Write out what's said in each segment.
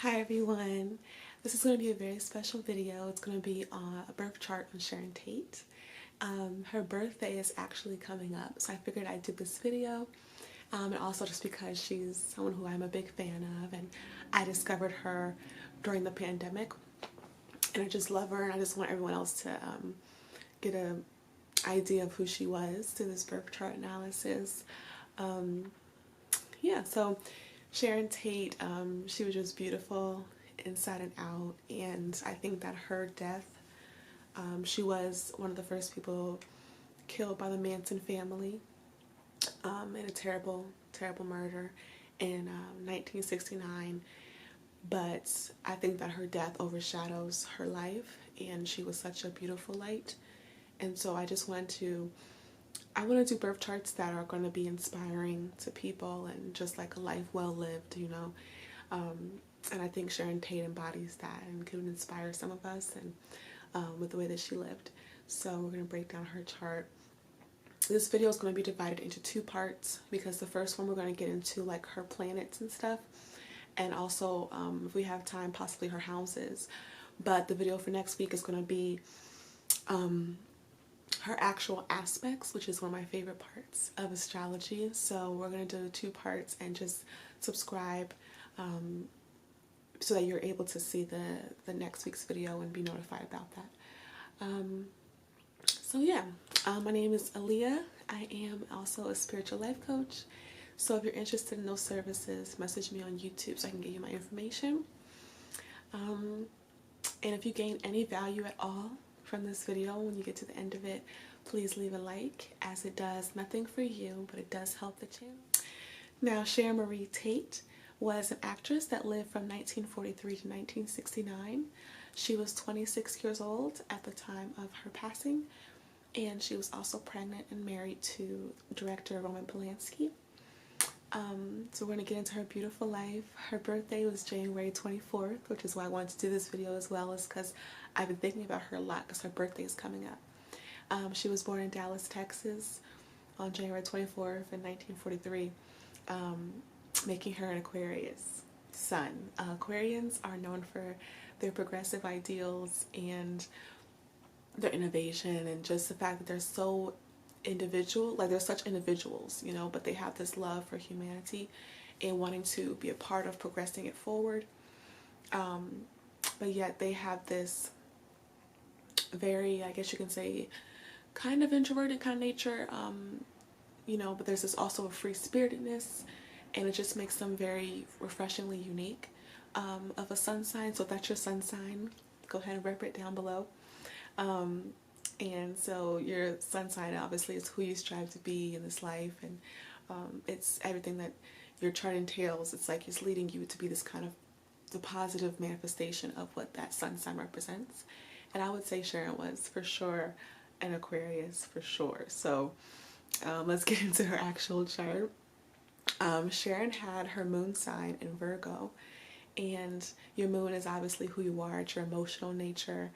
Hi everyone, this is going to be a very special video. It's going to be a birth chart on Sharon Tate. Her birthday is actually coming up, so I figured I'd do this video, and also just because she's someone who I'm a big fan of, and I discovered her during the pandemic, and I just love her, and I just want everyone else to get an idea of who she was through this birth chart analysis. Yeah, so Sharon Tate, she was just beautiful inside and out, and I think that her death, she was one of the first people killed by the Manson family in a terrible, terrible murder in 1969. But I think that her death overshadows her life, and she was such a beautiful light. And so I want to do birth charts that are going to be inspiring to people and just like a life well lived. And I think Sharon Tate embodies that and can inspire some of us and with the way that she lived. So we're going to break down her chart. This video is going to be divided into two parts because the first one we're going to get into like her planets and stuff, and also if we have time, possibly her houses. But the video for next week is going to be her actual aspects, which is one of my favorite parts of astrology. So we're going to do two parts, and just subscribe so that you're able to see the next week's video and be notified about that. So yeah, my name is Aaliyah. I am also a spiritual life coach. So if you're interested in those services, message me on YouTube so I can get you my information. And if you gain any value at all from this video when you get to the end of it, please leave a like, as it does nothing for you, but it does help the channel. Now, Sharon Marie Tate was an actress that lived from 1943 to 1969. She was 26 years old at the time of her passing, and she was also pregnant and married to director Roman Polanski. So we're going to get into her beautiful life. Her birthday was January 24th, which is why I wanted to do this video as well, is because I've been thinking about her a lot because her birthday is coming up. She was born in Dallas, Texas on January 24th in 1943, making her an Aquarius sun. Aquarians are known for their progressive ideals and their innovation, and just the fact that they're so individual, like they're such individuals, but they have this love for humanity and wanting to be a part of progressing it forward. But yet they have this very, I guess you can say, kind of introverted kind of nature, but there's this also a free-spiritedness, and it just makes them very refreshingly unique of a sun sign. So if that's your sun sign, go ahead and rep it down below. And so your sun sign obviously is who you strive to be in this life, and it's everything that your chart entails. It's like it's leading you to be this kind of the positive manifestation of what that sun sign represents. And I would say Sharon was for sure an Aquarius, for sure. So let's get into her actual chart. Sharon had her moon sign in Virgo, and your moon is obviously who you are at your emotional nature,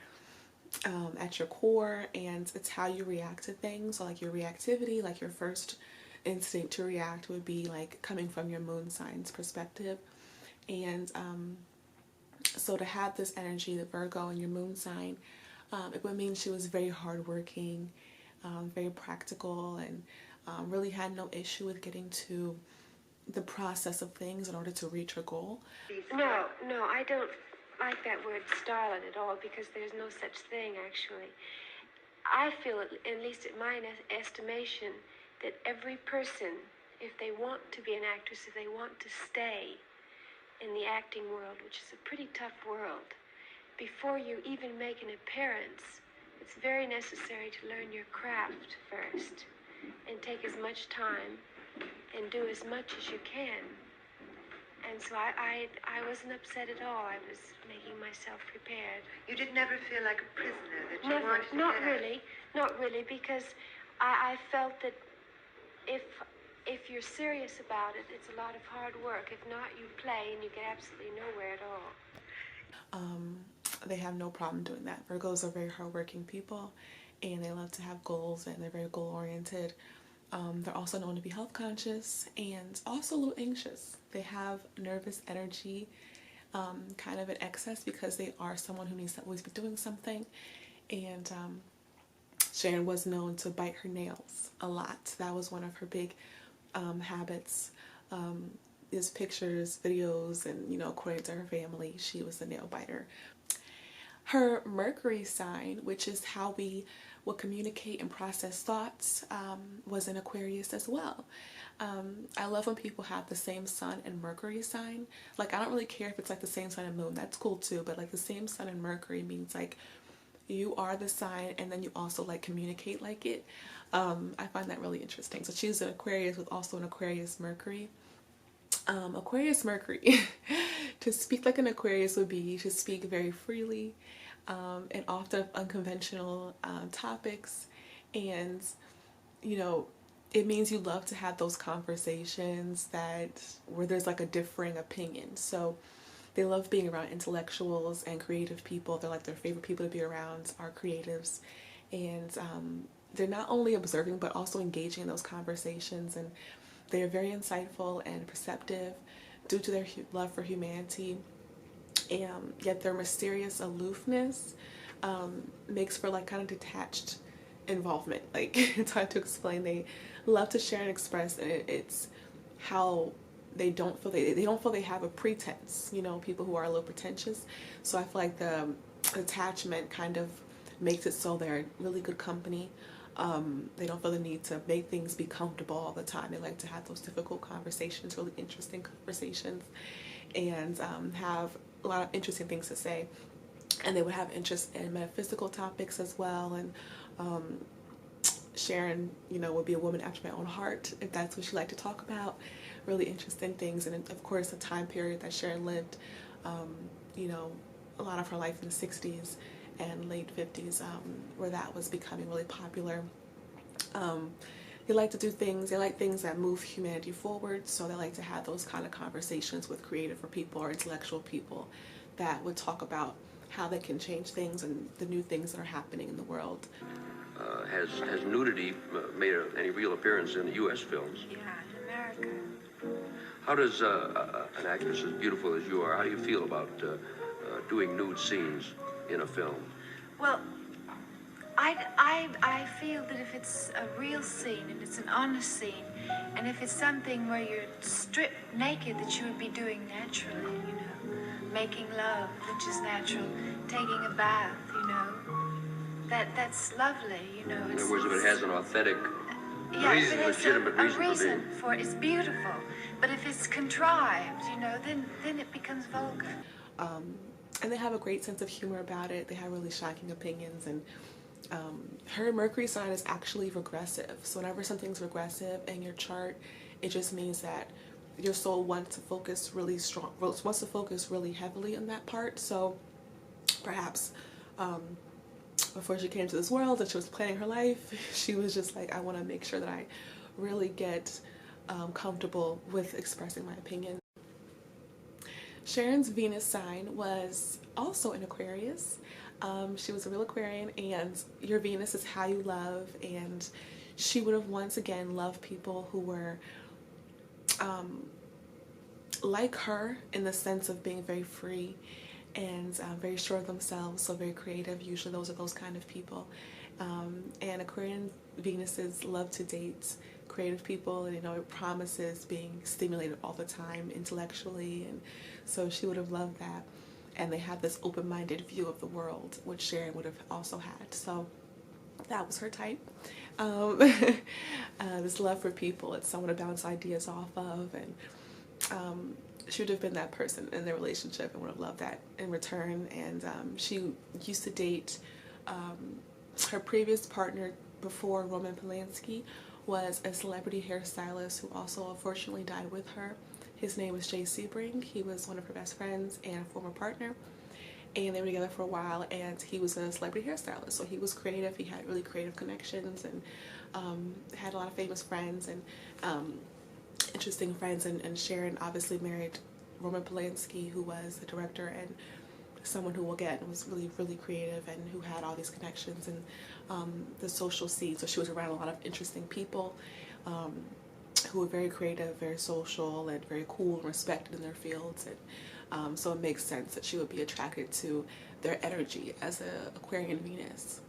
at your core, and it's how you react to things. So like your reactivity, like your first instinct to react would be like coming from your moon sign's perspective. And so to have this energy, the Virgo and your moon sign, it would mean she was very hardworking, very practical, and really had no issue with getting to the process of things in order to reach her goal. No, I don't like that word starlet at all, because there's no such thing, actually. I feel, at least in my estimation, that every person, if they want to be an actress, if they want to stay in the acting world, which is a pretty tough world, before you even make an appearance, it's very necessary to learn your craft first and take as much time and do as much as you can. And so I wasn't upset at all. I was making myself prepared. You did never feel like a prisoner that you wanted to Not really, because I felt that if you're serious about it, it's a lot of hard work. If not, you play and you get absolutely nowhere at all. They have no problem doing that. Virgos are very hardworking people, and they love to have goals, and they're very goal-oriented. They're also known to be health conscious and also a little anxious. They have nervous energy, kind of in excess because they are someone who needs to always be doing something. And Sharon was known to bite her nails a lot. That was one of her big habits. Is pictures, videos, and according to her family, she was a nail biter. Her Mercury sign, which is how we will communicate and process thoughts, was in Aquarius as well. I love when people have the same sun and Mercury sign. Like, I don't really care if it's like the same sun and moon, that's cool too, but like the same sun and Mercury means like you are the sign and then you also like communicate like it. I find that really interesting. So she's an Aquarius with also an Aquarius Mercury. Aquarius Mercury, to speak like an Aquarius would be to speak very freely and often unconventional topics, and it means you love to have those conversations where there's like a differing opinion. So they love being around intellectuals and creative people. They're like their favorite people to be around are creatives, and they're not only observing but also engaging in those conversations, and they're very insightful and perceptive due to their love for humanity, and yet their mysterious aloofness makes for like kind of detached involvement. Like, it's hard to explain. They love to share and express, and it's how they don't feel they have a pretense. People who are a little pretentious. So I feel like the attachment kind of makes it so they're really good company. They don't feel the need to make things be comfortable all the time. They like to have those difficult conversations, really interesting conversations, and have a lot of interesting things to say. And they would have interest in metaphysical topics as well. And Sharon, would be a woman after my own heart, if that's what she liked to talk about. Really interesting things. And of course, the time period that Sharon lived, a lot of her life in the 60s and late 50s, where that was becoming really popular. They like to do things, they like things that move humanity forward, so they like to have those kind of conversations with creative people or intellectual people that would talk about how they can change things and the new things that are happening in the world. Has nudity made any real appearance in the U.S. films? Yeah, in America. How does an actress as beautiful as you are, how do you feel about doing nude scenes in a film? Well, I feel that if it's a real scene and it's an honest scene, and if it's something where you're stripped naked, that you would be doing naturally, making love, which is natural, taking a bath, that's lovely, In other words, if it has an authentic reason, legitimate reason for it, it's beautiful. But if it's contrived, then it becomes vulgar. And they have a great sense of humor about it. They have really shocking opinions, and her Mercury sign is actually regressive. So whenever something's regressive in your chart, it just means that your soul wants to focus really heavily on that part. So perhaps before she came to this world and she was planning her life, she was just like, I want to make sure that I really get comfortable with expressing my opinion. Sharon's Venus sign was also in Aquarius. She was a real Aquarian, and your Venus is how you love, and she would have once again loved people who were like her in the sense of being very free and very sure of themselves, so very creative. Usually those are those kind of people. And Aquarian Venuses love to date creative people, and it promises being stimulated all the time intellectually, and so she would have loved that. And they have this open-minded view of the world, which Sharon would have also had. So that was her type. This love for people, it's someone to bounce ideas off of, and she would have been that person in their relationship and would have loved that in return. And she used to date her previous partner before, Roman Polanski, was a celebrity hairstylist who also unfortunately died with her. His name was Jay Sebring. He was one of her best friends and a former partner, and they were together for a while, and he was a celebrity hairstylist, so he was creative. He had really creative connections, and had a lot of famous friends and interesting friends, and Sharon obviously married Roman Polanski, who was the director and someone who, again, was really, really creative and who had all these connections and the social scene. So she was around a lot of interesting people who were very creative, very social, and very cool and respected in their fields. So it makes sense that she would be attracted to their energy as a Aquarian Venus.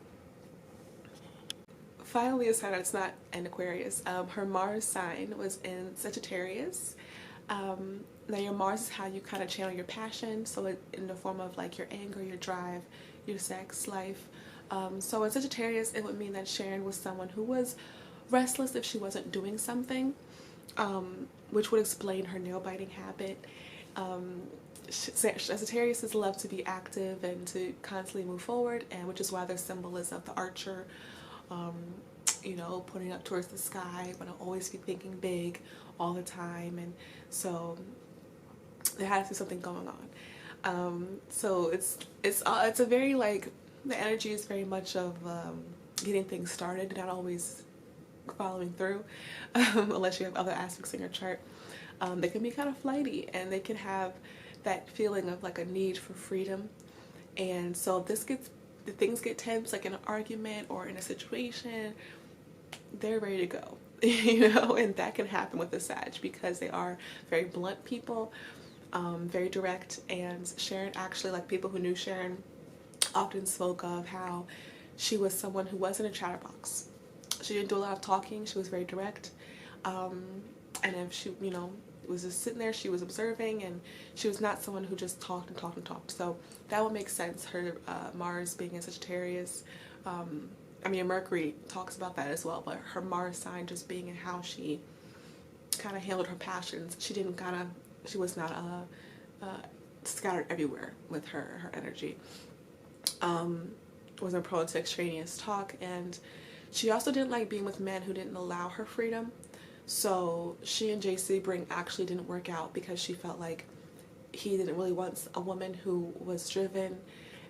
Finally, a sign that's not an Aquarius. Her Mars sign was in Sagittarius. Now your Mars is how you kind of channel your passion, so in the form of like your anger, your drive, your sex life. So in Sagittarius, it would mean that Sharon was someone who was restless if she wasn't doing something, which would explain her nail-biting habit. Sagittarius love to be active and to constantly move forward, and which is why their symbol is of the archer, you know, pointing up towards the sky, but I'll always be thinking big all the time, and so there has to be something going on. So it's a very like, the energy is very much of getting things started, not always following through, unless you have other aspects in your chart. They can be kind of flighty, and they can have that feeling of like a need for freedom. And so the things get tense, like in an argument or in a situation, they're ready to go, you know, and that can happen with the Sag because they are very blunt people, very direct. And Sharon, actually, like people who knew Sharon often spoke of how she was someone who wasn't a chatterbox. She didn't do a lot of talking. She was very direct. And if she, you know, was just sitting there, she was observing, and she was not someone who just talked and talked and talked. So that would make sense, her Mars being in Sagittarius. I mean, Mercury talks about that as well, but her Mars sign just being in how she kind of handled her passions. She was not scattered everywhere with her energy. Wasn't prone to extraneous talk, and she also didn't like being with men who didn't allow her freedom. So she and JC Bring actually didn't work out because she felt like he didn't really want a woman who was driven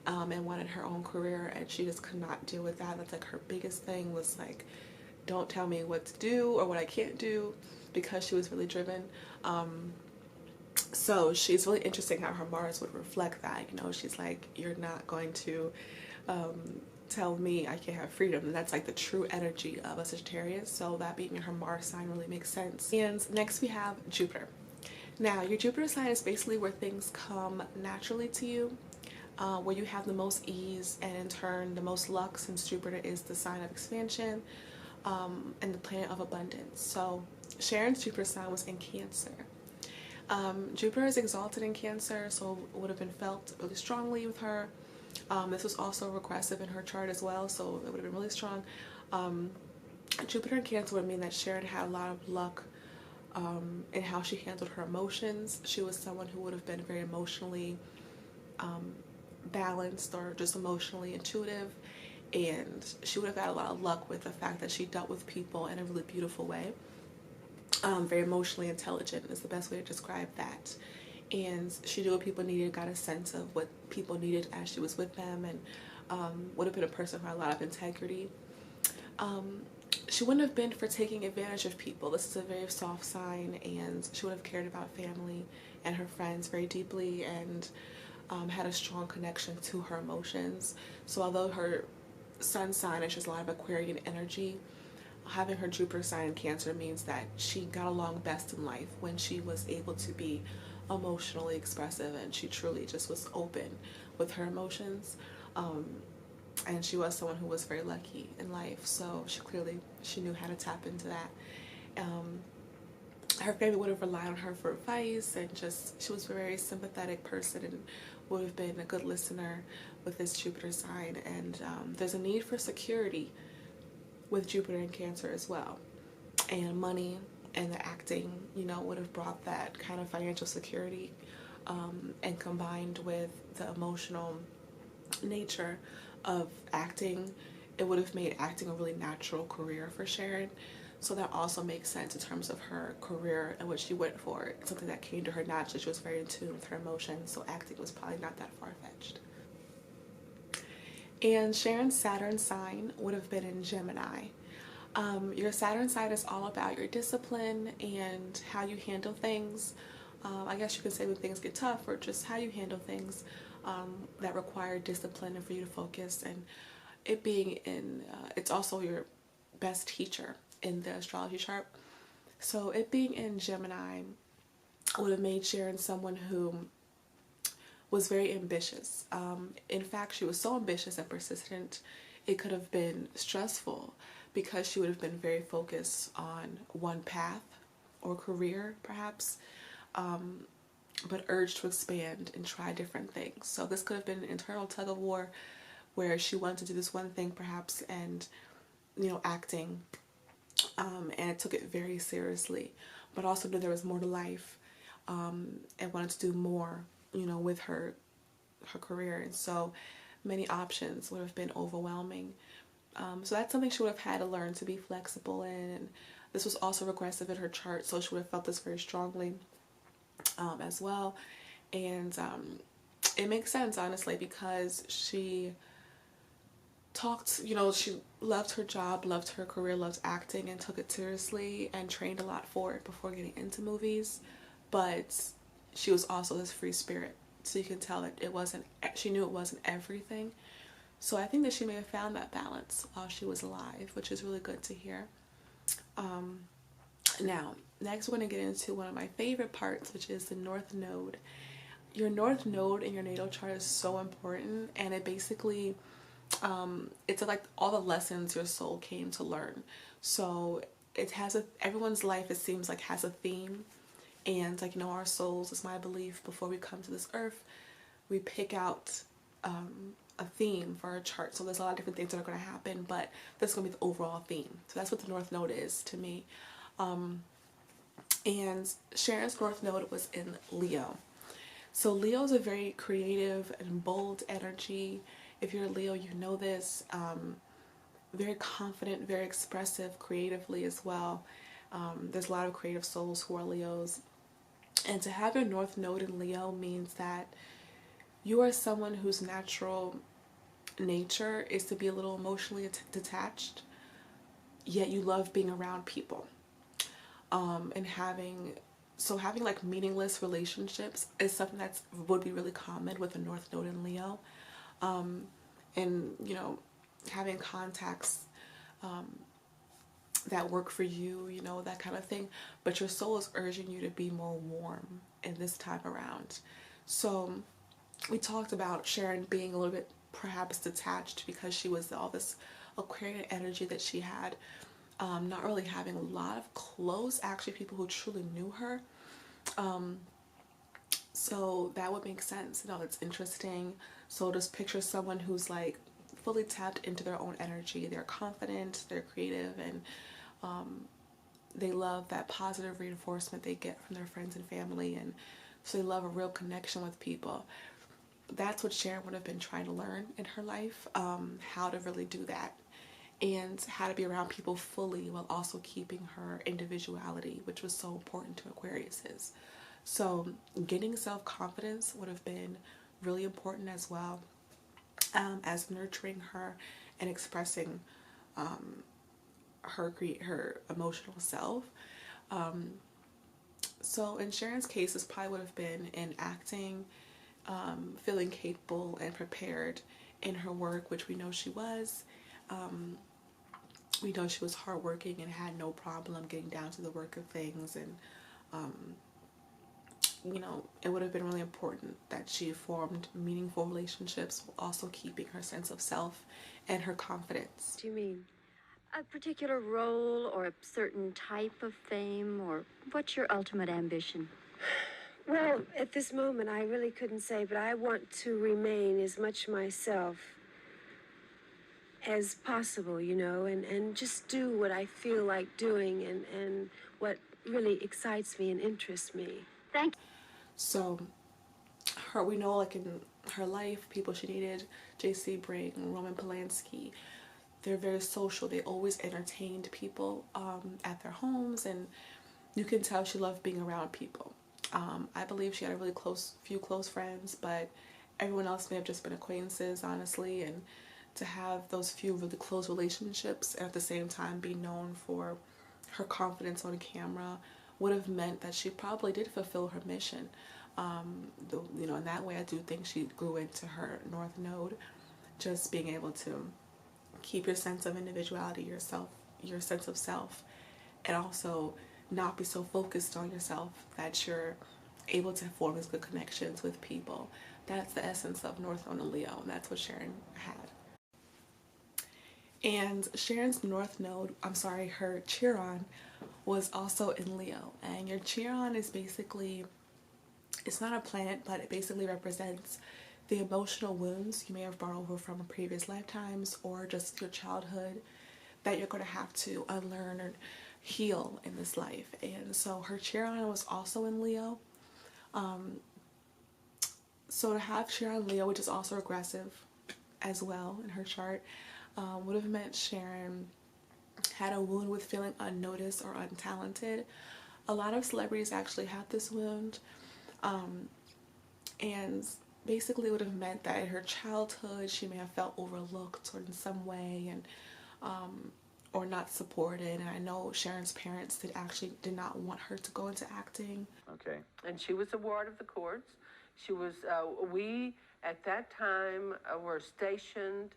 and wanted her own career, and she just could not deal with that. That's like her biggest thing, was like, don't tell me what to do or what I can't do, because she was really driven. So she's really interesting how her Mars would reflect that. You know, she's like, you're not going to tell me I can't have freedom. And that's like the true energy of a Sagittarius. So that being in her Mars sign really makes sense. And next we have Jupiter. Now your Jupiter sign is basically where things come naturally to you, where you have the most ease and in turn the most luck, since Jupiter is the sign of expansion and the planet of abundance. So Sharon's Jupiter sign was in Cancer. Jupiter is exalted in Cancer, so it would have been felt really strongly with her. This was also regressive in her chart as well, so it would have been really strong. Jupiter in Cancer would mean that Sharon had a lot of luck in how she handled her emotions. She was someone who would have been very emotionally balanced, or just emotionally intuitive, and she would have had a lot of luck with the fact that she dealt with people in a really beautiful way. Very emotionally intelligent is the best way to describe that. And she knew what people needed, got a sense of what people needed as she was with them, and would have been a person who had a lot of integrity. She wouldn't have been for taking advantage of people. This is a very soft sign, and she would have cared about family and her friends very deeply, and had a strong connection to her emotions. So although her sun sign is just a lot of Aquarian energy, having her Jupiter sign in Cancer means that she got along best in life when she was able to be emotionally expressive, and she truly just was open with her emotions. And she was someone who was very lucky in life, so she knew how to tap into that. Her family would have relied on her for advice, and she was a very sympathetic person and would have been a good listener with this Jupiter sign. And there's a need for security with Jupiter in Cancer as well, and money and the acting, you know, would have brought that kind of financial security, and combined with the emotional nature of acting, it would have made acting a really natural career for Sharon. So that also makes sense in terms of her career and what she went for. It's something that came to her naturally. She was very in tune with her emotions, so acting was probably not that far-fetched. And Sharon's Saturn sign would have been in Gemini. Your Saturn sign is all about your discipline and how you handle things. I guess you could say when things get tough, or just how you handle things that require discipline and for you to focus. And it being in, it's also your best teacher in the astrology chart. So it being in Gemini would have made Sharon someone who was very ambitious. In fact, she was so ambitious and persistent, it could have been stressful because she would have been very focused on one path or career, perhaps, but urged to expand and try different things. So this could have been an internal tug of war where she wanted to do this one thing, perhaps, and, acting, and it took it very seriously, but also knew there was more to life, and wanted to do more, with her career. And so many options would have been overwhelming. So that's something she would have had to learn to be flexible in. And this was also regressive in her chart, so she would have felt this very strongly as well. And it makes sense, honestly, because she talked, she loved her job, loved her career, loved acting, and took it seriously and trained a lot for it before getting into movies. But she was also this free spirit, so you can tell that she knew it wasn't everything. So I think that she may have found that balance while she was alive, which is really good to hear. Now, next we're going to get into one of my favorite parts, which is the North Node. Your North Node in your natal chart is so important, and it basically, it's like all the lessons your soul came to learn. So it has everyone's life, it seems like, has a theme. And like, our souls, is my belief, before we come to this earth, we pick out a theme for our chart. So there's a lot of different things that are going to happen, but this is going to be the overall theme. So that's what the North Node is to me. And Sharon's North Node was in Leo. So Leo is a very creative and bold energy. If you're a Leo, you know this. Very confident, very expressive creatively as well. There's a lot of creative souls who are Leos. And to have your North Node in Leo means that you are someone whose natural nature is to be a little emotionally detached, yet you love being around people. And having like meaningless relationships is something that would be really common with a North Node in Leo. And, having contacts that work for you, that kind of thing. But your soul is urging you to be more warm in this time around. So we talked about Sharon being a little bit perhaps detached because she was all this Aquarian energy that she had. Not really having a lot of close, actually, people who truly knew her. So that would make sense. It's interesting. So just picture someone who's like fully tapped into their own energy. They're confident, they're creative, and they love that positive reinforcement they get from their friends and family, and so they love a real connection with people. That's what Sharon would have been trying to learn in her life, how to really do that, and how to be around people fully while also keeping her individuality, which was so important to Aquariuses. So getting self-confidence would have been really important as well, as nurturing her and expressing her emotional self. So in Sharon's case, this probably would have been in acting, feeling capable and prepared in her work, which we know she was. We know she was hardworking and had no problem getting down to the work of things, and it would have been really important that she formed meaningful relationships while also keeping her sense of self and her confidence. What do you mean? A particular role or a certain type of fame, or what's your ultimate ambition? Well, at this moment, I really couldn't say, but I want to remain as much myself as possible, and just do what I feel like doing and what really excites me and interests me. Thank you. So we know, like, in her life, people she dated, J.C. Bring, Roman Polanski, they're very social. They always entertained people at their homes, and you can tell she loved being around people. I believe she had a really few close friends, but everyone else may have just been acquaintances, honestly. And to have those few really close relationships and at the same time be known for her confidence on camera would have meant that she probably did fulfill her mission. In that way, I do think she grew into her North Node, just being able to keep your sense of individuality, your sense of self, and also not be so focused on yourself that you're able to form these good connections with people. That's the essence of North Node in Leo, and that's what Sharon had. And Sharon's North Node, her Chiron was also in Leo. And your Chiron is basically, it's not a planet, but it basically represents the emotional wounds you may have brought over from previous lifetimes or just your childhood that you're going to have to unlearn or heal in this life. And so her Chiron was also in Leo. So to have Chiron Leo, which is also aggressive as well in her chart, would have meant Sharon had a wound with feeling unnoticed or untalented. A lot of celebrities actually have this wound. And basically would have meant that in her childhood she may have felt overlooked or in some way, and or not supported. And I know Sharon's parents did not want her to go into acting. Okay. And she was a ward of the courts. She was, we at that time were stationed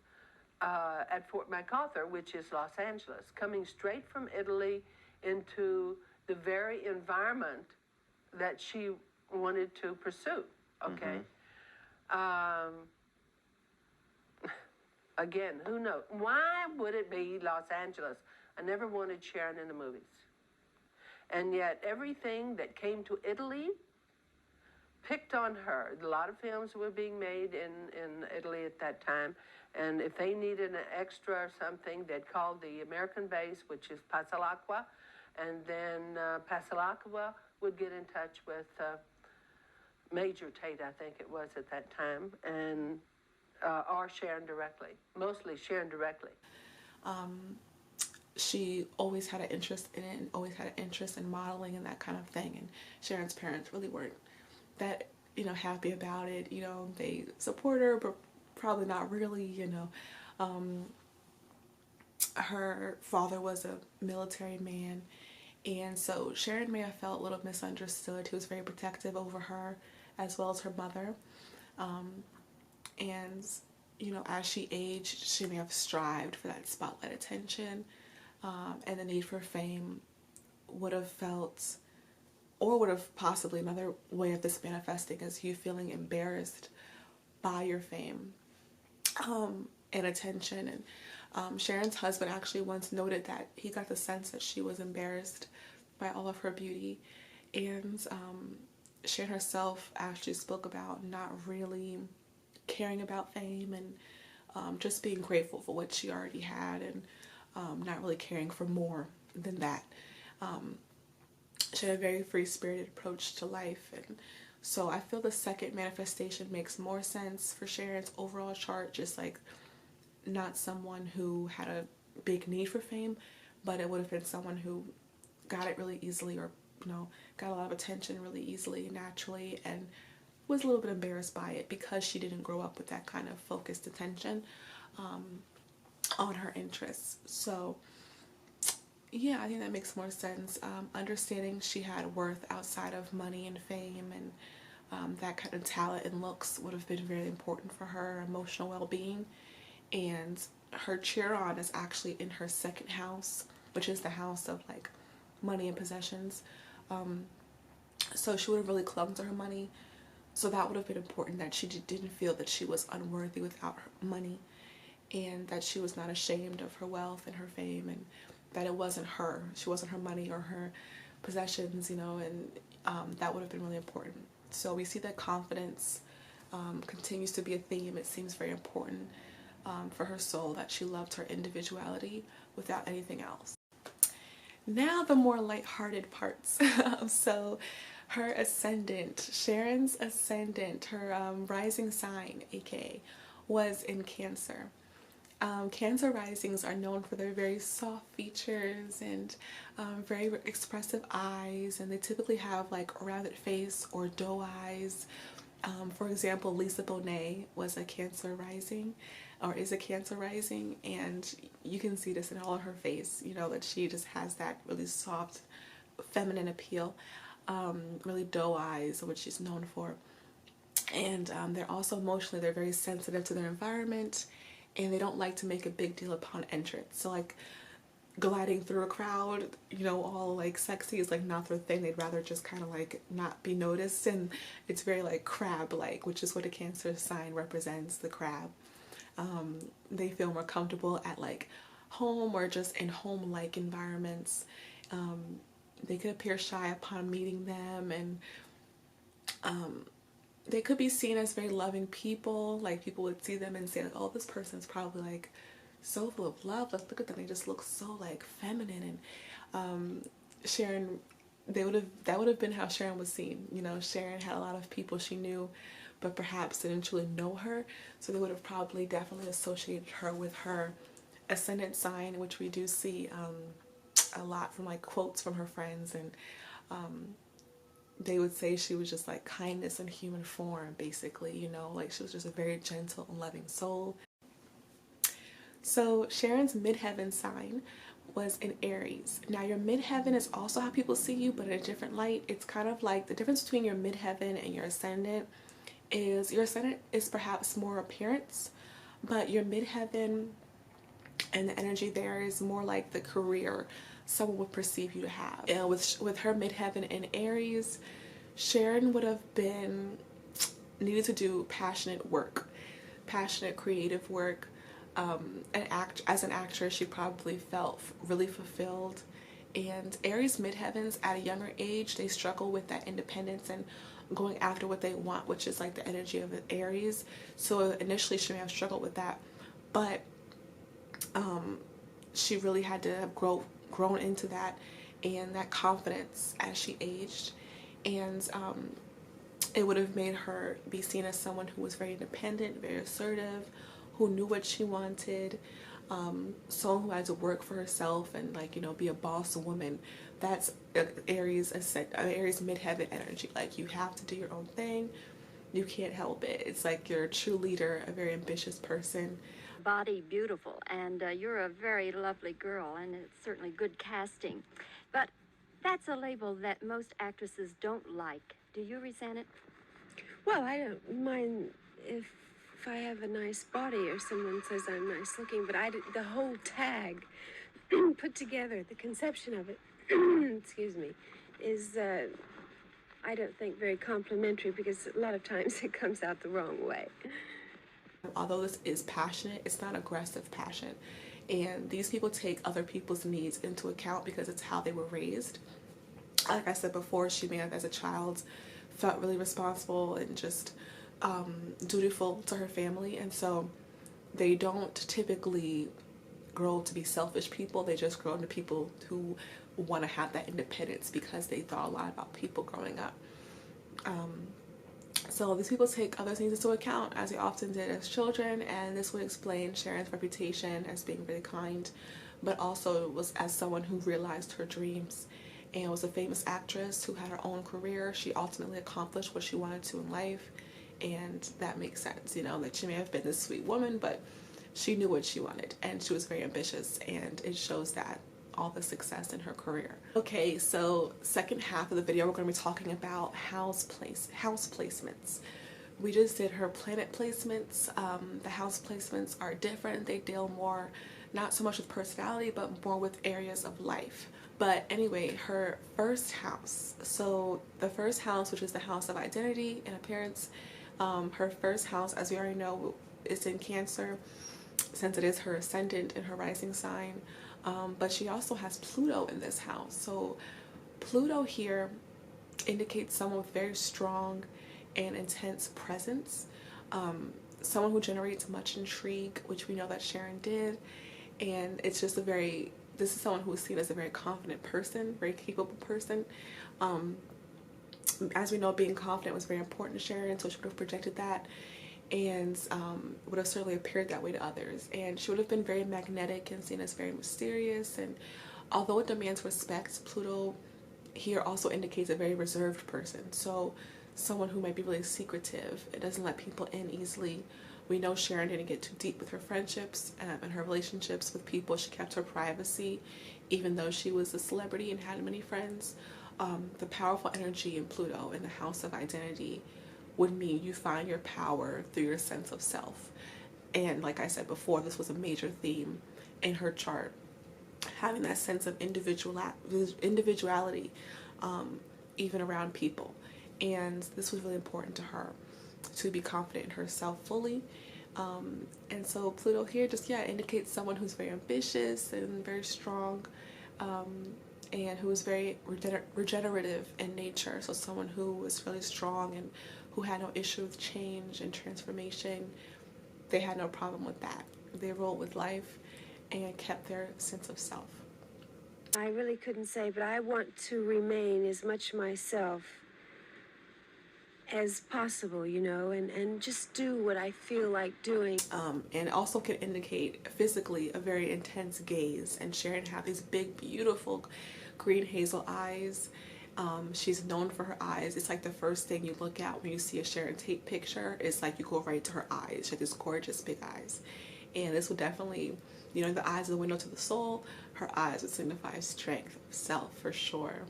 at Fort MacArthur, which is Los Angeles, coming straight from Italy into the very environment that she wanted to pursue. Okay. Again, who knows? Why would it be Los Angeles? I never wanted Sharon in the movies. And yet everything that came to Italy picked on her. A lot of films were being made in Italy at that time. And if they needed an extra or something, they'd call the American base, which is Pasalacqua. And then Pasalacqua would get in touch with Major Tate, I think it was at that time, and or Sharon directly, mostly Sharon directly. She always had an interest in it and always had an interest in modeling and that kind of thing. And Sharon's parents really weren't that, happy about it. They support her, but probably not really, Her father was a military man, and so Sharon may have felt a little misunderstood. He was very protective over her, as well as her mother. And, as she aged, she may have strived for that spotlight attention, and the need for fame would have felt, or would have possibly, another way of this manifesting is you feeling embarrassed by your fame and attention. And Sharon's husband actually once noted that he got the sense that she was embarrassed by all of her beauty. And Sharon herself actually spoke about not really caring about fame and just being grateful for what she already had, and not really caring for more than that. She had a very free-spirited approach to life, and so I feel the second manifestation makes more sense for Sharon's overall chart, just like not someone who had a big need for fame, but it would have been someone who got it really easily, or got a lot of attention really easily, naturally, and was a little bit embarrassed by it because she didn't grow up with that kind of focused attention on her interests. So yeah, I think that makes more sense. Understanding she had worth outside of money and fame, and that kind of talent and looks would have been very important for her emotional well-being. And her Chiron is actually in her second house, which is the house of like money and possessions. So she would have really clung to her money. So that would have been important, that she didn't feel that she was unworthy without her money, and that she was not ashamed of her wealth and her fame, and that it wasn't her. She wasn't her money or her possessions, and that would have been really important. So we see that confidence continues to be a theme. It seems very important for her soul, that she loved her individuality without anything else. Now the more lighthearted parts. So her ascendant, Sharon's ascendant, her rising sign, aka, was in Cancer. Cancer risings are known for their very soft features and very expressive eyes, and they typically have like a rounded face or doe eyes. For example, Lisa Bonet was a Cancer rising, or is a Cancer rising, and you can see this in all of her face, that she just has that really soft feminine appeal, really doe eyes, which she's known for. And they're also emotionally, they're very sensitive to their environment, and they don't like to make a big deal upon entrance. So like gliding through a crowd, you know, all like sexy is like not their thing. They'd rather just kind of like not be noticed, and it's very like crab-like, which is what a Cancer sign represents, the crab. They feel more comfortable at like home or just in home-like environments. They could appear shy upon meeting them, and they could be seen as very loving people. Like people would see them and say like, oh, this person's probably like so full of love. Let's look at them. They just look so like feminine. And Sharon, that would have been how Sharon was seen. You know, Sharon had a lot of people she knew, but perhaps didn't truly know her. So they would have probably definitely associated her with her ascendant sign, which we do see a lot from like quotes from her friends, and they would say she was just like kindness in human form, basically, you know, like she was just a very gentle and loving soul. So Sharon's midheaven sign was in Aries. Now your midheaven is also how people see you, but in a different light. It's kind of like the difference between your midheaven and your ascendant is your ascendant is perhaps more appearance, but your midheaven and the energy there is more like the career someone would perceive you to have. And with her midheaven in Aries, Sharon would have been needed to do passionate work, passionate creative work. As an actress, she probably felt really fulfilled. And Aries midheavens at a younger age, they struggle with that independence and going after what they want, which is like the energy of Aries. So initially she may have struggled with that, but she really had to have grown into that and that confidence as she aged. And it would have made her be seen as someone who was very independent, very assertive, who knew what she wanted, someone who had to work for herself and, like, you know, be a boss woman. That's Aries midheaven energy. Like, you have to do your own thing. You can't help it. It's like you're a true leader, a very ambitious person. Body beautiful, and you're a very lovely girl, and it's certainly good casting. But that's a label that most actresses don't like. Do you resent it? Well, I don't mind if I have a nice body or someone says I'm nice looking, but the whole tag put together, the conception of it, excuse me, is, I don't think very complimentary, because a lot of times it comes out the wrong way. Although this is passionate, it's not aggressive passion. And these people take other people's needs into account because it's how they were raised. Like I said before, she may have, as a child, felt really responsible and just dutiful to her family. And so they don't typically grow to be selfish people. They just grow into people who want to have that independence because they thought a lot about people growing up. So these people take other things into account, as they often did as children, and this would explain Sharon's reputation as being really kind, but also was as someone who realized her dreams and was a famous actress who had her own career. She ultimately accomplished what she wanted to in life, and that makes sense, you know, that she may have been this sweet woman, but she knew what she wanted, and she was very ambitious, and it shows that all the success in her career. Okay, so second half of the video, we're going to be talking about house placements. We just did her planet placements. The house placements are different. They deal more, not so much with personality, but more with areas of life. But anyway, her first house. So the first house, which is the house of identity and appearance, her first house, as we already know, is in Cancer, since it is her ascendant and her rising sign. But she also has Pluto in this house. So Pluto here indicates someone with very strong and intense presence, someone who generates much intrigue, which we know that Sharon did. And it's just this is someone who is seen as a very confident person, very capable person. As we know, being confident was very important to Sharon, so she would have projected that, and would have certainly appeared that way to others. And she would have been very magnetic and seen as very mysterious. And although it demands respect, Pluto here also indicates a very reserved person. So someone who might be really secretive. It doesn't let people in easily. We know Sharon didn't get too deep with her friendships and her relationships with people. She kept her privacy, even though she was a celebrity and had many friends. The powerful energy in Pluto in the house of identity would mean you find your power through your sense of self. And like I said before, this was a major theme in her chart. having that sense of individuality, even around people. And this was really important to her, to be confident in herself fully. And so Pluto here just, indicates someone who's very ambitious and very strong, and who is very regenerative in nature. So someone who was really strong and who had no issue with change and transformation. They had no problem with that. They rolled with life and kept their sense of self. I really couldn't say, but I want to remain as much myself as possible, you know, and just do what I feel like doing. And also can indicate physically a very intense gaze. And Sharon had these big, beautiful green hazel eyes. She's known for her eyes. It's like the first thing you look at when you see a Sharon Tate picture. It's like you go right to her eyes. She had these gorgeous big eyes. And this would definitely, you know, the eyes are the window to the soul. Her eyes would signify strength of self for sure.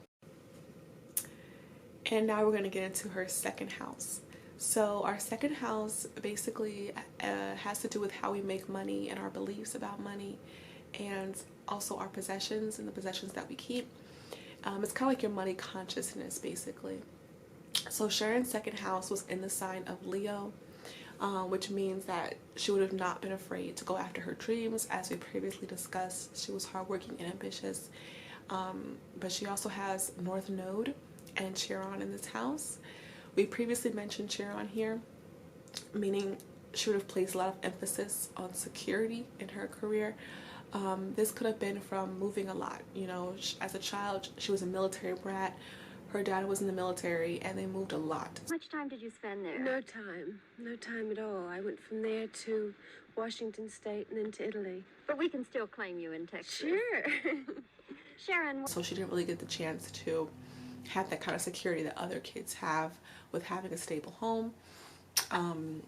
And now we're going to get into her second house. So our second house basically has to do with how we make money and our beliefs about money, and also our possessions and the possessions that we keep. It's kind of like your money consciousness, basically. So Sharon's second house was in the sign of Leo, which means that she would have not been afraid to go after her dreams. As we previously discussed, she was hardworking and ambitious. But she also has North Node and Chiron in this house. We previously mentioned Chiron here, meaning she would have placed a lot of emphasis on security in her career. This could have been from moving a lot. You know, as a child, she was a military brat. Her dad was in the military, and they moved a lot. How much time did you spend there? No time at all. I went from there to Washington State and then to Italy. But we can still claim you in Texas. Sure. Sharon. So she didn't really get the chance to have that kind of security that other kids have with having a stable home. And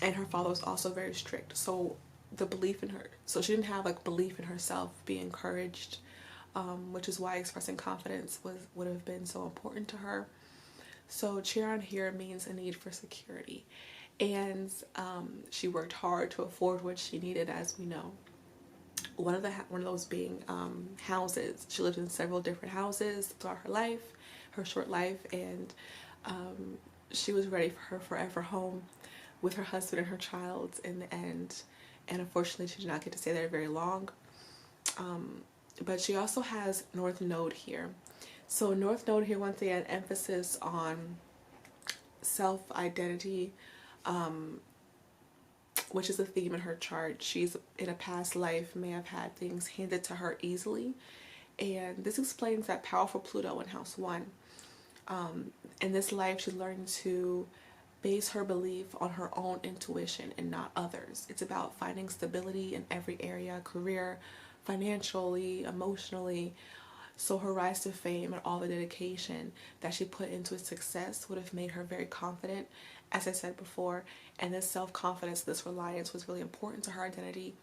her father was also very strict. So the belief in her, so she didn't have like belief in herself, be encouraged, which is why expressing confidence would have been so important to her. So Chiron here means a need for security, and she worked hard to afford what she needed, as we know. One of those being houses. She lived in several different houses throughout her life, her short life, and she was ready for her forever home with her husband and her child in the end. And unfortunately, she did not get to stay there very long. But she also has North Node here. So North Node here, once again, emphasis on self-identity, which is a theme in her chart. She's in a past life may have had things handed to her easily, and this explains that powerful Pluto in house 1. In this life, she's learning to base her belief on her own intuition and not others. It's about finding stability in every area, career, financially, emotionally. So her rise to fame and all the dedication that she put into its success would have made her very confident, as I said before, and this self-confidence, this reliance was really important to her identity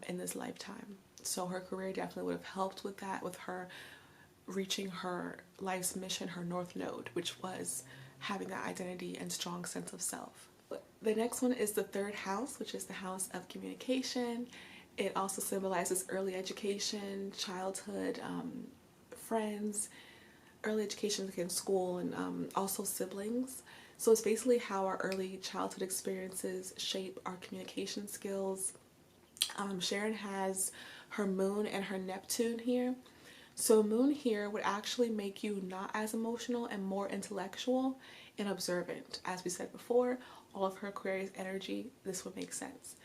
in this lifetime. So her career definitely would have helped with that, with her reaching her life's mission, her North Node, which was having that identity and strong sense of self. The next one is the third house, which is the house of communication. It also symbolizes early education, childhood, friends, early education like in school, and also siblings. So it's basically how our early childhood experiences shape our communication skills. Sharon has her moon and her Neptune here. So moon here would actually make you not as emotional and more intellectual and observant. As we said before, all of her Aquarius energy, this would make sense.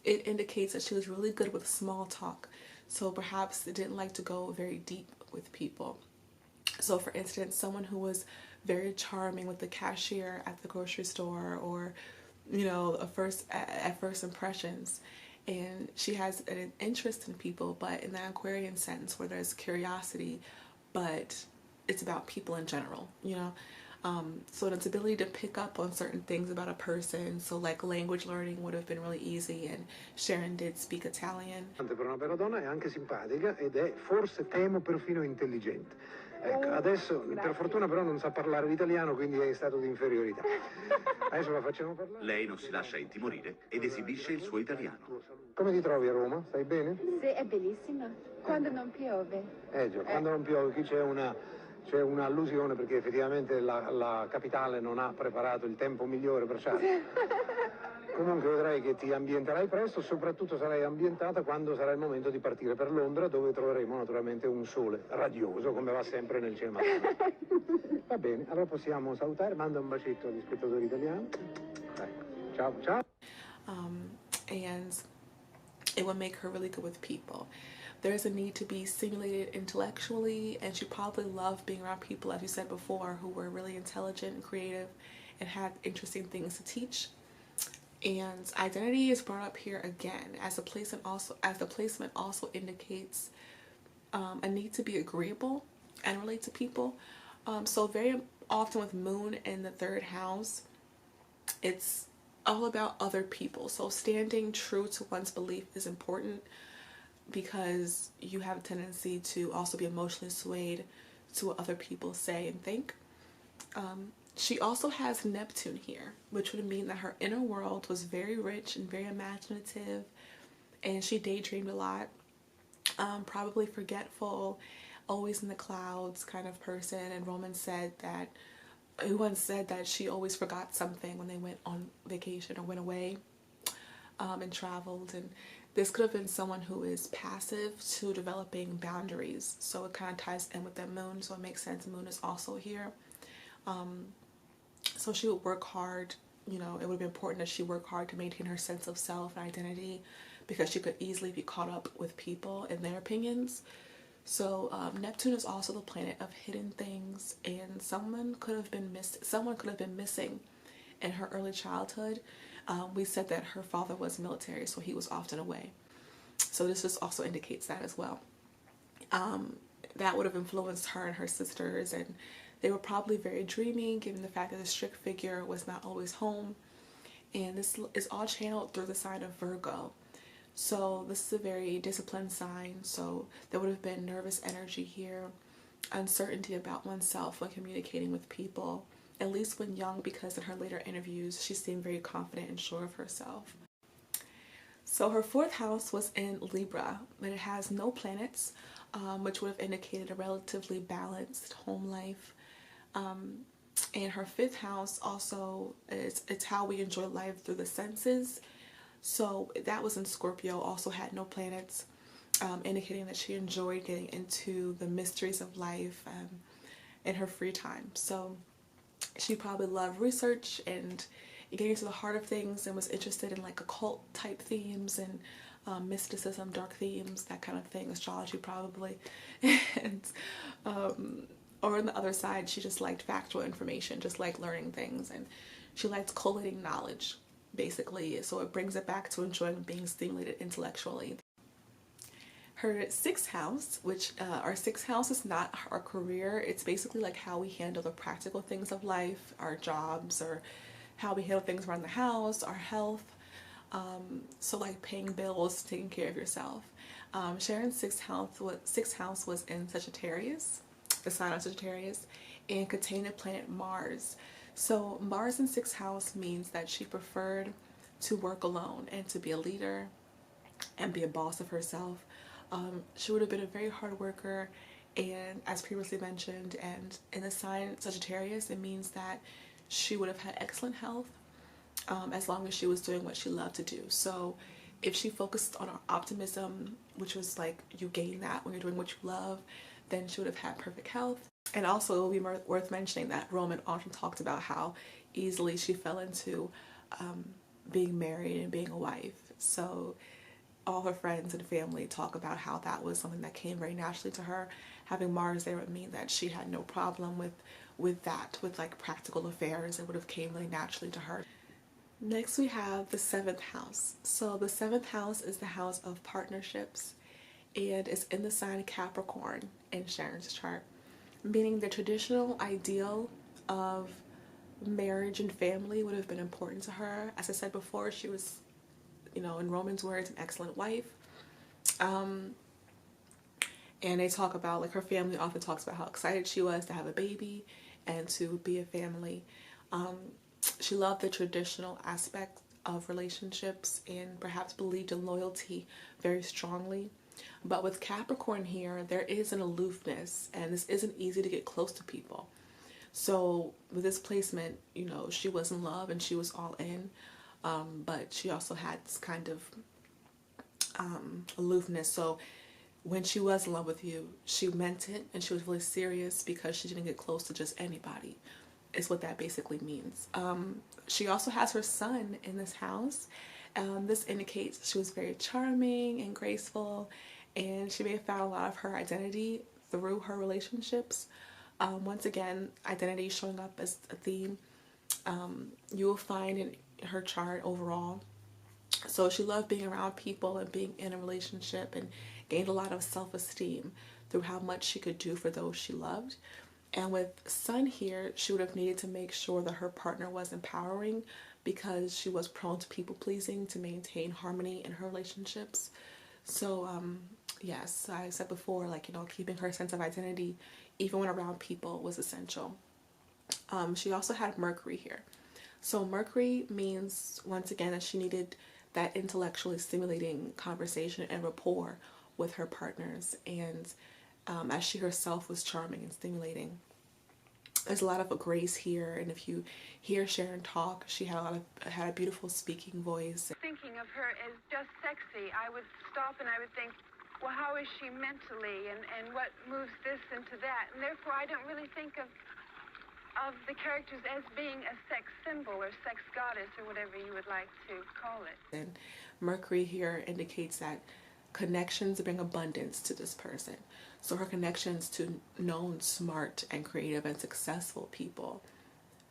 It indicates that she was really good with small talk. So perhaps didn't like to go very deep with people. So for instance, someone who was very charming with the cashier at the grocery store, or, you know, at first impressions. And she has an interest in people, but in that Aquarian sense where there's curiosity, but it's about people in general, you know. So its ability to pick up on certain things about a person, so like language learning would have been really easy, and Sharon did speak Italian. Per una bella donna è anche simpatica ed è, forse temo, perfino intelligente. Ecco, adesso per fortuna però non sa parlare l'italiano, quindi è in stato di inferiorità. Adesso la facciamo parlare. Lei non si lascia intimorire ed esibisce il suo italiano. Come ti trovi a Roma? Stai bene? Sì, è bellissimo. Quando non piove. Già, quando non piove qui c'è un'allusione perché effettivamente la capitale non ha preparato il tempo migliore per Charlie. Comunque vedrai che ti ambienterai presto, soprattutto sarai ambientata quando sarà il momento di partire per Londra, dove troveremo naturalmente un sole radioso, come va sempre nel cinema. Va bene, allora possiamo salutare, manda un bacetto agli spettatori italiani. Ecco. Ciao, ciao. And it would make her really good with people. There's a need to be stimulated intellectually, and she probably loved being around people, as you said before, who were really intelligent and creative and had interesting things to teach. And identity is brought up here again, as the placement also indicates a need to be agreeable and relate to people. So very often with Moon in the 3rd house, it's all about other people. So standing true to one's belief is important because you have a tendency to also be emotionally swayed to what other people say and think. She also has Neptune here, which would mean that her inner world was very rich and very imaginative, and she daydreamed a lot, probably forgetful, always in the clouds kind of person. And Roman once said that she always forgot something when they went on vacation or went away and traveled. And this could have been someone who is passive to developing boundaries. So it kind of ties in with that Moon, so it makes sense. Moon is also here. So she would work hard, it would have been important that she work hard to maintain her sense of self and identity, because she could easily be caught up with people and their opinions. So Neptune is also the planet of hidden things, and someone could have been missing in her early childhood. We said that her father was military, so he was often away. So this just also indicates that as well. That would have influenced her and her sisters, and they were probably very dreamy, given the fact that the strict figure was not always home. And this is all channeled through the sign of Virgo. So this is a very disciplined sign. So there would have been nervous energy here, uncertainty about oneself when communicating with people, at least when young, because in her later interviews, she seemed very confident and sure of herself. So her 4th house was in Libra, but it has no planets, which would have indicated a relatively balanced home life. And her 5th house also it's how we enjoy life through the senses. So that was in Scorpio, also had no planets, indicating that she enjoyed getting into the mysteries of life in her free time. So she probably loved research and getting to the heart of things, and was interested in like occult type themes and mysticism, dark themes, that kind of thing, astrology probably. And or on the other side, she just liked factual information, just like learning things, and she liked collating knowledge, basically. So it brings it back to enjoying being stimulated intellectually. Her 6th house, which our 6th house is not our career. It's basically like how we handle the practical things of life, our jobs, or how we handle things around the house, our health. So like paying bills, taking care of yourself. Sharon's 6th house was in Sagittarius, the sign of Sagittarius, and contained the planet Mars. So Mars in 6th house means that she preferred to work alone and to be a leader and be a boss of herself. She would have been a very hard worker, and as previously mentioned, and in the sign Sagittarius, it means that she would have had excellent health as long as she was doing what she loved to do. So if she focused on her optimism, which was like you gain that when you're doing what you love, then she would have had perfect health. And also it will be worth mentioning that Roman often talked about how easily she fell into being married and being a wife. So all her friends and family talk about how that was something that came very naturally to her. Having Mars there would mean that she had no problem with that, with like practical affairs. It would have came really naturally to her. Next we have the 7th house. So the 7th house is the house of partnerships, and it's in the sign Capricorn in Sharon's chart, meaning the traditional ideal of marriage and family would have been important to her. As I said before, she was, in Roman's words, an excellent wife. And they talk about, like, her family often talks about how excited she was to have a baby and to be a family. She loved the traditional aspect of relationships and perhaps believed in loyalty very strongly. But with Capricorn here, there is an aloofness, and this isn't easy to get close to people. So with this placement, you know, she was in love and she was all in, but she also had this kind of aloofness. So when she was in love with you, she meant it and she was really serious because she didn't get close to just anybody, is what that basically means. She also has her son in this house. This indicates she was very charming and graceful, and she may have found a lot of her identity through her relationships. Once again, identity showing up as a theme. You will find in her chart overall. So she loved being around people and being in a relationship, and gained a lot of self-esteem through how much she could do for those she loved. And with Sun here, she would have needed to make sure that her partner was empowering, because she was prone to people pleasing to maintain harmony in her relationships. So yes, I said before, like, you know, keeping her sense of identity even when around people was essential. She also had Mercury here. So Mercury means, once again, that she needed that intellectually stimulating conversation and rapport with her partners, and as she herself was charming and stimulating. There's a lot of grace here, and if you hear Sharon talk, she had a beautiful speaking voice. Thinking of her as just sexy, I would stop and I would think, well, how is she mentally, and what moves this into that? And therefore, I don't really think of the characters as being a sex symbol or sex goddess or whatever you would like to call it. And Mercury here indicates that connections bring abundance to this person. So her connections to known, smart, and creative and successful people,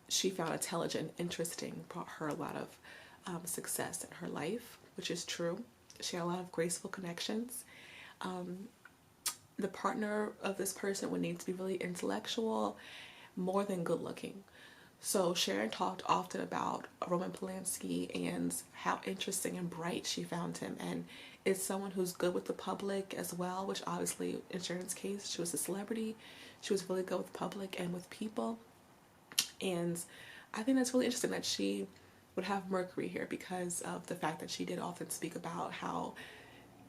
she found intelligent, interesting, brought her a lot of success in her life, which is true. She had a lot of graceful connections. The partner of this person would need to be really intellectual, more than good looking. So Sharon talked often about Roman Polanski and how interesting and bright she found him, and is someone who's good with the public as well, which obviously in Sharon's case, she was a celebrity. She was really good with the public and with people. And I think that's really interesting that she would have Mercury here, because of the fact that she did often speak about how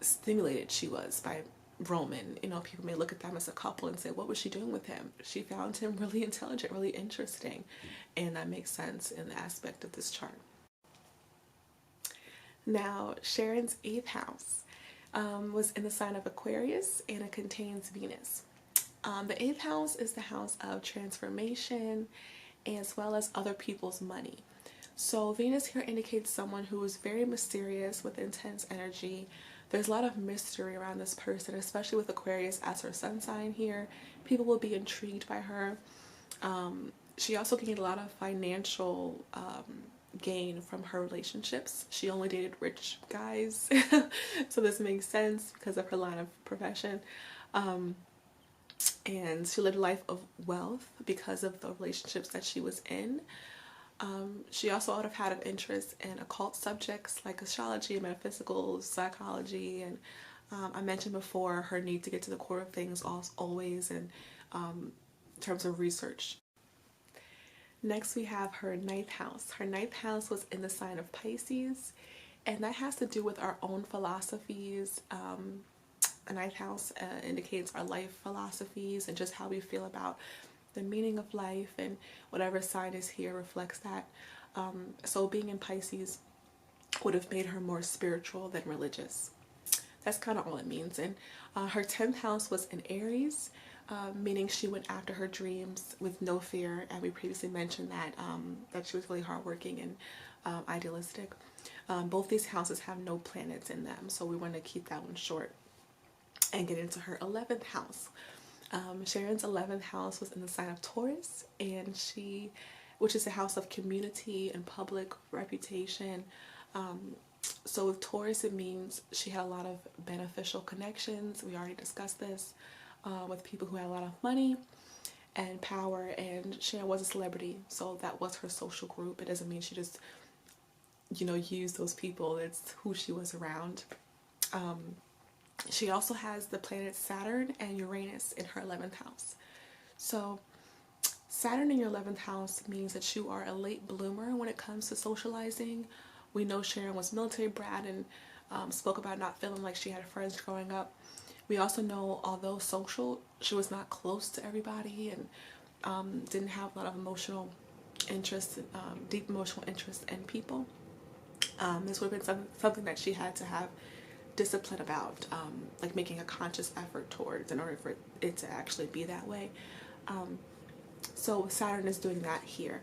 stimulated she was by Roman. You know, people may look at them as a couple and say, what was she doing with him? She found him really intelligent, really interesting, and that makes sense in the aspect of this chart. Now, Sharon's 8th house was in the sign of Aquarius, and it contains Venus. The 8th house is the house of transformation as well as other people's money. So Venus here indicates someone who is very mysterious with intense energy. There's a lot of mystery around this person, especially with Aquarius as her sun sign here. People will be intrigued by her. She also gained a lot of financial gain from her relationships. She only dated rich guys, so this makes sense because of her line of profession. And she lived a life of wealth because of the relationships that she was in. She also would have had an interest in occult subjects like astrology, metaphysical, psychology, and I mentioned before her need to get to the core of things always in terms of research. Next we have her 9th house. Her 9th house was in the sign of Pisces, and that has to do with our own philosophies. The 9th house indicates our life philosophies and just how we feel about the meaning of life, and whatever sign is here reflects that. So being in Pisces would have made her more spiritual than religious. That's kind of all it means. And her 10th house was in Aries, meaning she went after her dreams with no fear, and we previously mentioned that that she was really hardworking and idealistic. Both these houses have no planets in them, so we want to keep that one short and get into her 11th house. Sharon's 11th house was in the sign of Taurus, and which is the house of community and public reputation. So with Taurus, it means she had a lot of beneficial connections. We already discussed this with people who had a lot of money and power, and Sharon was a celebrity, so that was her social group. It doesn't mean she just, you know, used those people. It's who she was around. She also has the planets Saturn and Uranus in her 11th house. So Saturn in your 11th house means that you are a late bloomer when it comes to socializing. We know Sharon was military brat and spoke about not feeling like she had friends growing up. We also know, although social, she was not close to everybody and didn't have a lot of emotional interest, deep emotional interest in people. This would have been something that she had to have discipline about, like making a conscious effort towards in order for it to actually be that way. So Saturn is doing that here.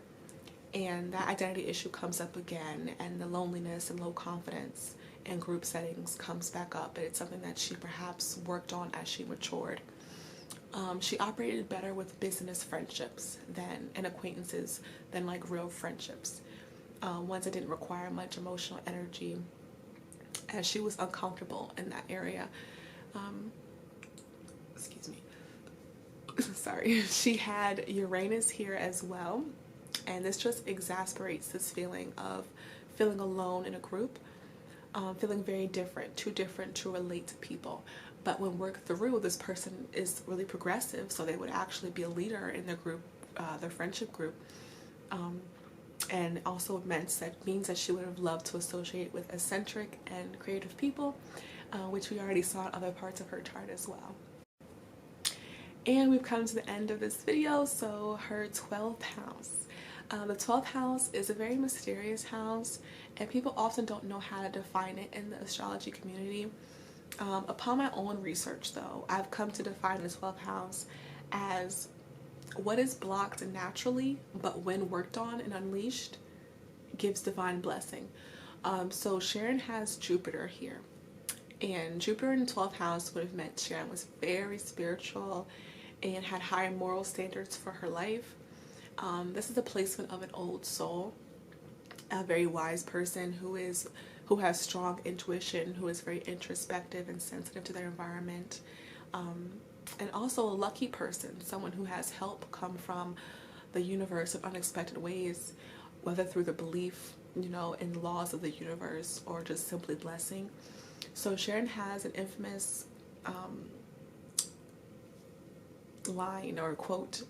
And that identity issue comes up again, and the loneliness and low confidence in group settings comes back up. It's something that she perhaps worked on as she matured. She operated better with business friendships and acquaintances than like real friendships. Ones that didn't require much emotional energy, as she was uncomfortable in that area. Excuse me. Sorry. She had Uranus here as well. And this just exasperates this feeling of feeling alone in a group, feeling very different, too different to relate to people. But when worked through, this person is really progressive, so they would actually be a leader in their group, their friendship group. And also means that she would have loved to associate with eccentric and creative people, which we already saw in other parts of her chart as well. And we've come to the end of this video. So her 12th house. The 12th house is a very mysterious house, and people often don't know how to define it in the astrology community. Upon my own research, though, I've come to define the 12th house as what is blocked naturally, but when worked on and unleashed, gives divine blessing. So Sharon has Jupiter here, and Jupiter in the 12th house would have meant Sharon was very spiritual and had higher moral standards for her life. This is a placement of an old soul, a very wise person who has strong intuition, who is very introspective and sensitive to their environment, and also a lucky person, someone who has help come from the universe in unexpected ways, whether through the belief, in the laws of the universe or just simply blessing. So Sharon has an infamous line or quote,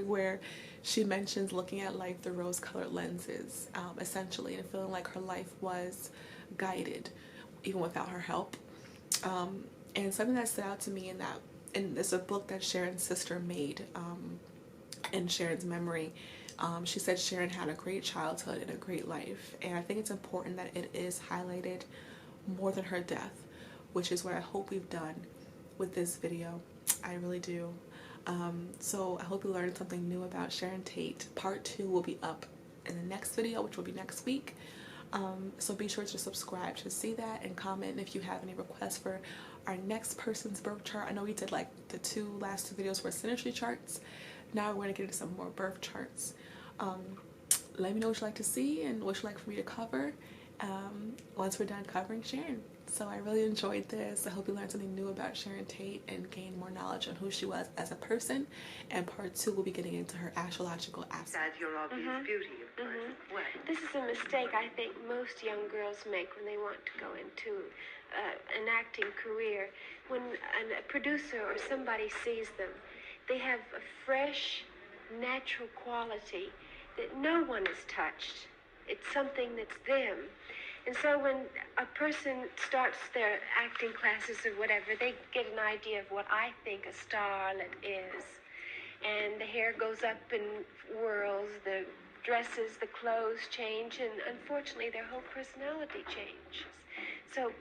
where she mentions looking at life through rose-colored lenses, essentially, and feeling like her life was guided even without her help. And something that stood out to me and it's a book that Sharon's sister made in Sharon's memory. She said Sharon had a great childhood and a great life, and I think it's important that it is highlighted more than her death, which is what I hope we've done with this video. I really do. So I hope you learned something new about Sharon Tate. Part 2 will be up in the next video, which will be next week. So be sure to subscribe to see that, and comment if you have any requests for our next person's birth chart. I know we did like the last two videos were synergy charts. Now we're going to get into some more birth charts. Let me know what you'd like to see and what you'd like for me to cover once we're done covering Sharon. So I really enjoyed this. I hope you learned something new about Sharon Tate and gained more knowledge on who she was as a person. And part 2 will be getting into her astrological aspects. Besides your obvious beauty, of course. What? This is a mistake I think most young girls make when they want to go into an acting career. When a producer or somebody sees them, they have a fresh, natural quality that no one has touched. It's something that's them. And so when a person starts their acting classes or whatever, they get an idea of what I think a starlet is. And the hair goes up in whirls, the dresses, the clothes change, and unfortunately their whole personality changes. So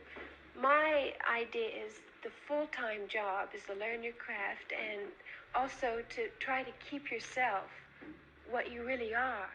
my idea is the full-time job is to learn your craft and also to try to keep yourself what you really are.